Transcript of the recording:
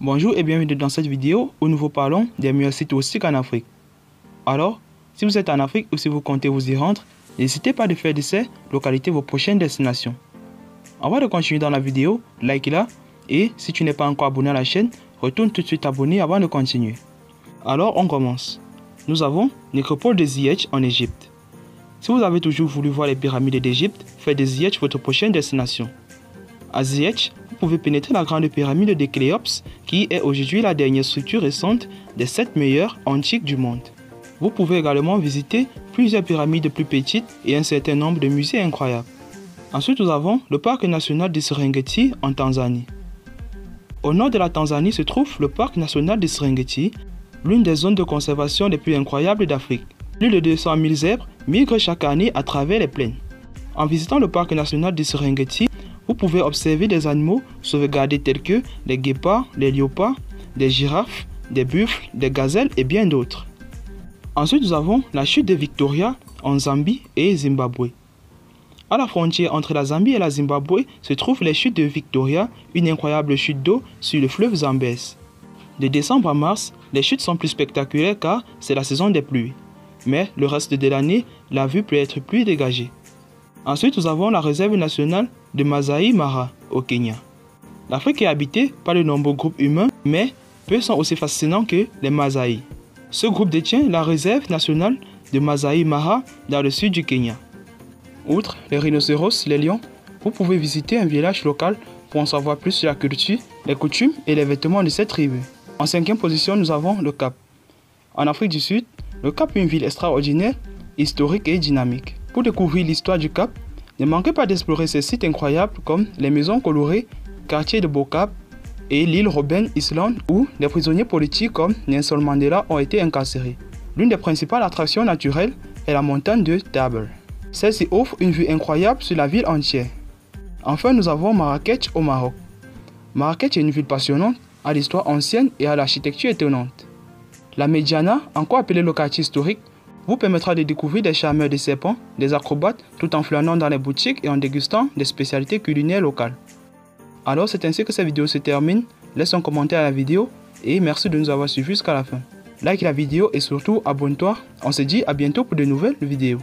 Bonjour et bienvenue dans cette vidéo où nous vous parlons des meilleurs sites touristiques en Afrique. Alors, si vous êtes en Afrique ou si vous comptez vous y rendre, n'hésitez pas de faire de ces localités vos prochaines destinations. Avant de continuer dans la vidéo, like-la et si tu n'es pas encore abonné à la chaîne, retourne tout de suite abonné avant de continuer. Alors on commence. Nous avons Nécropole de Ziyech en Égypte. Si vous avez toujours voulu voir les pyramides d'Égypte, faites de Ziyech votre prochaine destination. À Ziyech, vous pouvez pénétrer la grande pyramide de Khéops, qui est aujourd'hui la dernière structure récente des 7 meilleures antiques du monde. Vous pouvez également visiter plusieurs pyramides plus petites et un certain nombre de musées incroyables. Ensuite, nous avons le parc national de Serengeti en Tanzanie. Au nord de la Tanzanie se trouve le parc national de Serengeti, l'une des zones de conservation les plus incroyables d'Afrique. Plus de 200 000 zèbres migrent chaque année à travers les plaines. En visitant le parc national de Serengeti, vous pouvez observer des animaux sauvegardés tels que les guépards, les léopards, des girafes, des buffles, des gazelles et bien d'autres. Ensuite, nous avons la chute de Victoria en Zambie et Zimbabwe. À la frontière entre la Zambie et la Zimbabwe se trouvent les chutes de Victoria, une incroyable chute d'eau sur le fleuve Zambèze. De décembre à mars, les chutes sont plus spectaculaires car c'est la saison des pluies. Mais le reste de l'année, la vue peut être plus dégagée. Ensuite, nous avons la réserve nationale de Masai Mara au Kenya. L'Afrique est habitée par de nombreux groupes humains, mais peu sont aussi fascinants que les Masaï. Ce groupe détient la réserve nationale de Masai Mara dans le sud du Kenya. Outre les rhinocéros, les lions, vous pouvez visiter un village local pour en savoir plus sur la culture, les coutumes et les vêtements de cette tribu. En 5e position, nous avons le Cap. En Afrique du Sud, le Cap est une ville extraordinaire, historique et dynamique. Pour découvrir l'histoire du Cap, ne manquez pas d'explorer ces sites incroyables comme les maisons colorées, quartier de Bo-Cap et l'île Robben Island où des prisonniers politiques comme Nelson Mandela ont été incarcérés. L'une des principales attractions naturelles est la montagne de Table. Celle-ci offre une vue incroyable sur la ville entière. Enfin, nous avons Marrakech au Maroc. Marrakech est une ville passionnante, à l'histoire ancienne et à l'architecture étonnante. La Médiana, encore appelée le quartier historique, vous permettra de découvrir des charmeurs de serpents, des acrobates, tout en flânant dans les boutiques et en dégustant des spécialités culinaires locales. Alors c'est ainsi que cette vidéo se termine. Laisse un commentaire à la vidéo et merci de nous avoir suivis jusqu'à la fin. Like la vidéo et surtout abonne-toi. On se dit à bientôt pour de nouvelles vidéos.